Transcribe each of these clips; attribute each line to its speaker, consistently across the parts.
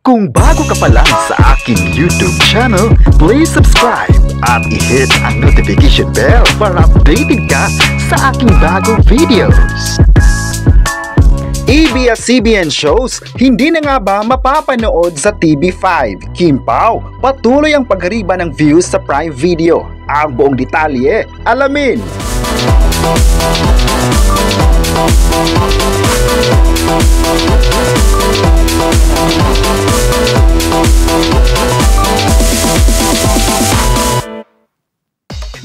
Speaker 1: Kung bago ka pa lang sa aking YouTube channel, please subscribe at i-hit ang notification bell para updated ka sa aking bagong videos. ABS-CBN shows, hindi na nga ba mapapanood sa TV5? Kim Pao, patuloy ang paghariba ng views sa Prime Video. Ang buong detalye, alamin!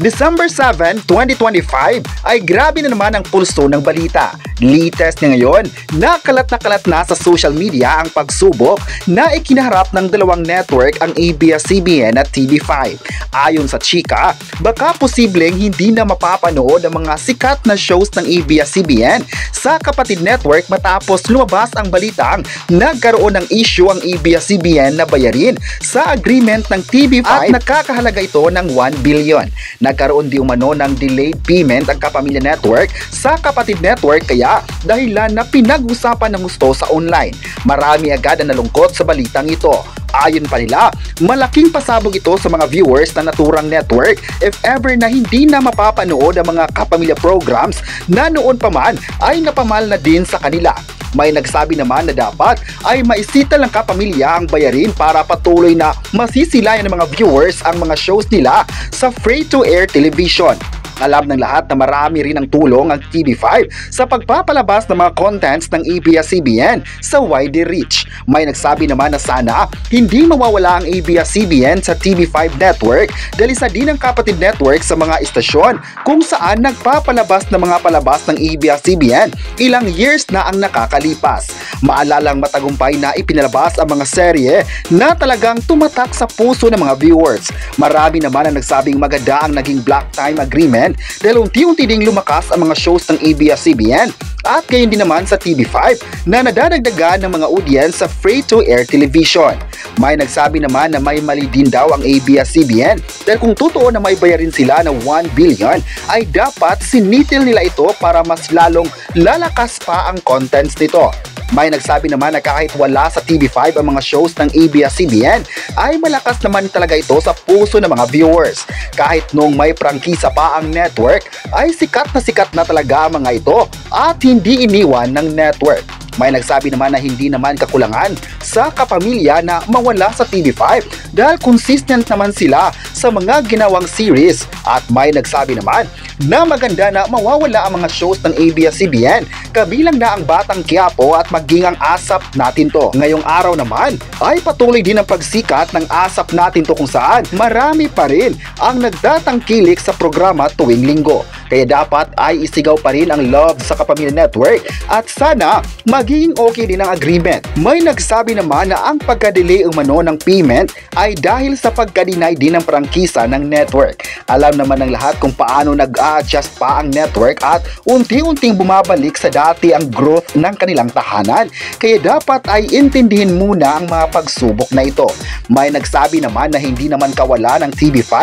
Speaker 1: December 7, 2025 ay grabe na naman ang pulso ng balita. Latest na ngayon, nakalat na sa social media ang pagsubok na ikinaharap ng dalawang network ang ABS-CBN at TV5. Ayon sa chika, baka posibleng hindi na mapapanood ang mga sikat na shows ng ABS-CBN sa kapatid network matapos lumabas ang balitang nagkaroon ng issue ang ABS-CBN na bayarin sa agreement ng TV5 at nakakahalaga ito ng 1 billion. Nagkaroon di umano ng delayed payment ang Kapamilya Network sa kapatid network kaya dahilan na pinag-usapan ng gusto sa online. Marami agad ang nalungkot sa balitang ito. Ayon pa nila, malaking pasabog ito sa mga viewers na naturang network if ever na hindi na mapapanood ang mga kapamilya programs na noon pa man ay napamahal na din sa kanila. May nagsabi naman na dapat ay maisita lang kapamilya ang bayarin para patuloy na masisilayan ng mga viewers ang mga shows nila sa free-to-air television. Alam ng lahat na marami rin ang tulong ang TV5 sa pagpapalabas ng mga contents ng ABS-CBN sa wider reach. May nagsabi naman na sana hindi mawawala ang ABS-CBN sa TV5 network dahil isa din ang kapatid network sa mga istasyon kung saan nagpapalabas ng mga palabas ng ABS-CBN ilang years na ang nakakalipas. Maalalang matagumpay na ipinalabas ang mga serye na talagang tumatak sa puso ng mga viewers. Marami naman ang nagsabing maganda ang naging block time agreement dahil unti-unti ding lumakas ang mga shows ng ABS-CBN at gayon din naman sa TV5 na nadadagdagan ng mga audience sa free-to-air television. May nagsabi naman na may mali din daw ang ABS-CBN dahil kung totoo na may bayarin sila ng 1 billion ay dapat sinitil nila ito para mas lalong lalakas pa ang contents nito. May nagsabi naman na kahit wala sa TV5 ang mga shows ng ABS-CBN ay malakas naman talaga ito sa puso ng mga viewers. Kahit nung may prangkisa pa ang network ay sikat na talaga ang mga ito at hindi iniwan ng network. May nagsabi naman na hindi naman kakulangan sa kapamilya na mawala sa TV5 dahil consistent naman sila sa mga ginawang series at may nagsabi naman na maganda na mawawala ang mga shows ng ABS-CBN kabilang na ang Batang Quiapo at maging ang ASAP Natin To. Ngayong araw naman ay patuloy din ang pagsikat ng ASAP Natin To kung saan marami pa rin ang nagtatangkilik sa programa tuwing linggo. Kaya dapat ay isigaw pa rin ang love sa Kapamilya Network at sana maging okay din ang agreement. May nagsabi naman na ang pagka-delay umano ng payment ay dahil sa pagka-deny din ng prangkisa ng network. Alam naman ng lahat kung paano nag-a-adjust pa ang network at unti-unting bumabalik sa dati ang growth ng kanilang tahanan. Kaya dapat ay intindihin muna ang mga pagsubok na ito. May nagsabi naman na hindi naman kawala ng TV5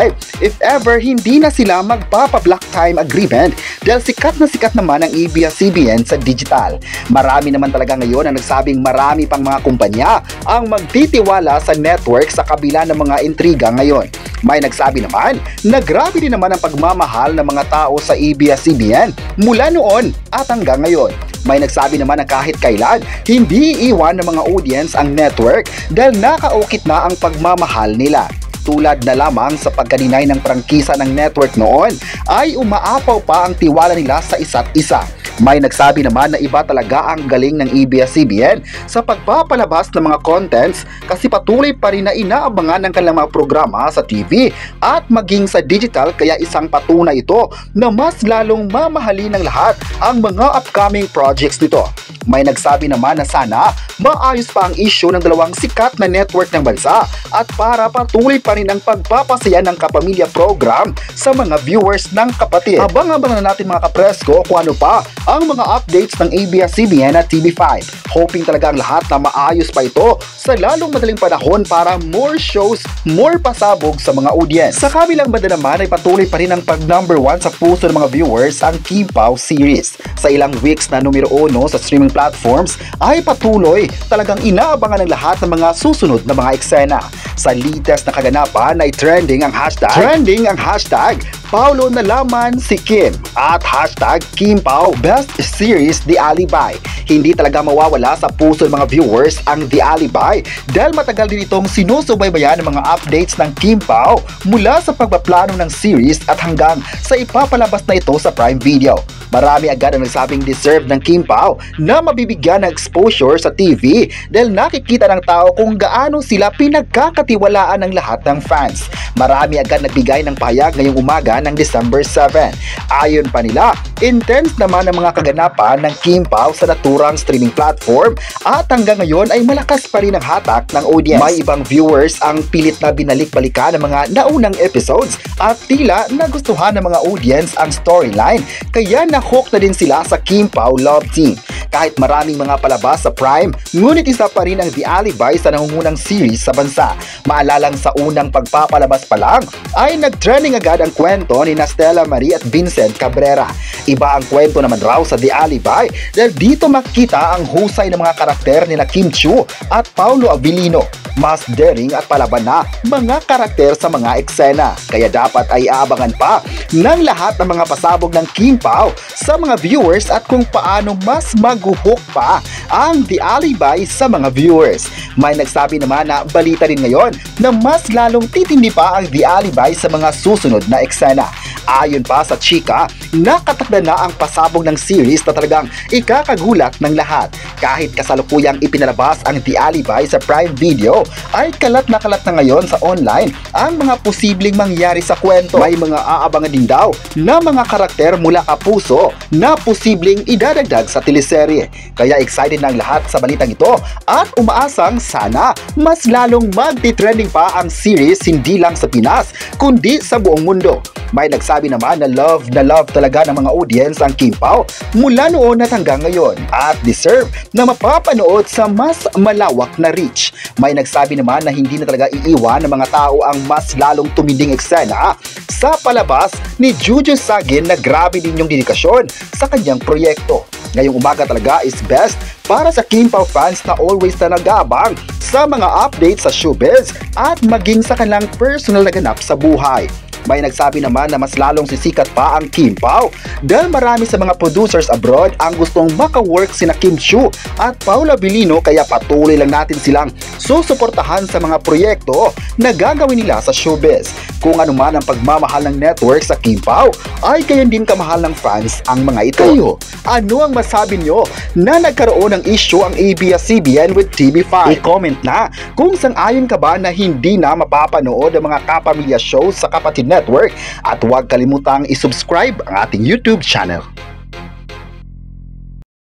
Speaker 1: if ever hindi na sila magpapa-block time agreement dahil sikat naman ang ABS-CBN sa digital. Marami naman talaga ngayon ang nagsabing marami pang mga kumpanya ang magtitiwala sa network sa kabila ng mga intriga ngayon. May nagsabi naman na grabe din naman ang pagmamahal ng mga tao sa ABS-CBN mula noon at hanggang ngayon. May nagsabi naman na kahit kailan hindi iiwan ng mga audience ang network dahil nakaukit na ang pagmamahal nila. Tulad na lamang sa pagka-deny ng prangkisa ng network noon ay umaapaw pa ang tiwala nila sa isa't isa. May nagsabi naman na iba talaga ang galing ng ABS-CBN sa pagpapalabas ng mga contents kasi patuloy pa rin na inaabangan ng kanilang mga programa sa TV at maging sa digital kaya isang patunay ito na mas lalong mamahalin ng lahat ang mga upcoming projects nito. May nagsabi naman na sana maayos pa ang issue ng dalawang sikat na network ng bansa at para patuloy pa pa rin ang pagpapasaya ng kapamilya program sa mga viewers ng kapatid. Abang-abang na natin mga kapresko kung ano pa ang mga updates ng ABS-CBN at TV5. Hoping talaga ang lahat na maayos pa ito sa lalong madaling panahon para more shows, more pasabog sa mga audience. Sa kabilang banda naman ay patuloy pa rin ang pag-number 1 sa puso ng mga viewers ang Kim Pao series. Sa ilang weeks na numero 1 sa streaming platforms ay patuloy talagang inaabangan ng lahat ng mga susunod na mga eksena. Sa latest na kaganapan ay trending ang hashtag Paulo na laman si Kim at hashtag Kim Pao Best Series The Alibi. Hindi talaga mawawala sa puso ng mga viewers ang The Alibi dahil matagal din itong sinusubaybayan ng mga updates ng Kim Pao mula sa pagpaplano ng series at hanggang sa ipapalabas na ito sa Prime Video. Marami agad ang nagsabing deserve ng Kim Pao na mabibigyan ng exposure sa TV dahil nakikita ng tao kung gaano sila pinagkakatiwalaan ng lahat ng fans. Marami agad nagbigay ng pahayag ngayong umaga ng December 7. Ayon pa nila, intense naman ang mga kaganapan ng Kim Pao sa naturang streaming platform at hanggang ngayon ay malakas pa rin ang hatak ng audience. May ibang viewers ang pilit na binalik-balikan ng mga naunang episodes at tila nagustuhan ng mga audience ang storyline kaya na-hook na din sila sa Kim Pao Love Team. Kahit maraming mga palabas sa Prime, ngunit isa pa rin ang The Alibi sa nangungunang series sa bansa. Maalalang sa unang pagpapalabas pa lang ay nag-trending agad ang kwento ni Stella Marie at Vincent Cabrera. Iba ang kwento naman raw sa The Alibi dahil dito makita ang husay ng mga karakter ni Kim Chiu at Paulo Abilino. Mas daring at palaban na mga karakter sa mga eksena. Kaya dapat ay aabangan pa ng lahat ng mga pasabog ng Kim Pao sa mga viewers at kung paano mas maguhok pa ang The Alibi sa mga viewers. May nagsabi naman na balita rin ngayon na mas lalong titindi pa ang The Alibi sa mga susunod na eksena. Ayon pa sa chika, nakatakda na ang pasabog ng series na talagang ikakagulat ng lahat. Kahit kasalukuyang ipinalabas ang The Alibi sa Prime Video, ay kalat na ngayon sa online ang mga posibleng mangyari sa kwento. May mga aabangan din daw na mga karakter mula Kapuso na posibleng idadagdag sa teleserye. Kaya excited na ang lahat sa balitang ito at umaasang sana mas lalong magti-trending pa ang series hindi lang sa Pinas kundi sa buong mundo. May nagsabi naman na love talaga ng mga audience ang Kim Pao mula noon at hanggang ngayon at deserve na mapapanood sa mas malawak na reach. May nagsabi naman na hindi na talaga iiwan ng mga tao ang mas lalong tuminding eksena sa palabas ni Juju Sagin na grabe din yung dedikasyon sa kanyang proyekto. Ngayong umaga talaga is best para sa Kim Pao fans na always na nag-aabang sa mga updates sa showbiz at maging sa kanilang personal na ganap sa buhay. May nagsabi naman na mas lalong sisikat pa ang Kim Pao dahil marami sa mga producers abroad ang gustong maka-work sina Kim Chiu at Paula Abilino kaya patuloy lang natin silang susuportahan sa mga proyekto na gagawin nila sa showbiz. Kung ano man ang pagmamahal ng network sa Kim Pao ay gayon din kamahal ng fans ang mga ito. Kayo, ano ang masabi nyo na nagkaroon ng issue ang ABS-CBN with TV5? I-comment na kung sang-ayon ka ba na hindi na mapapanood ang mga kapamilya shows sa kapatid network at huwag kalimutang isubscribe ang ating YouTube channel.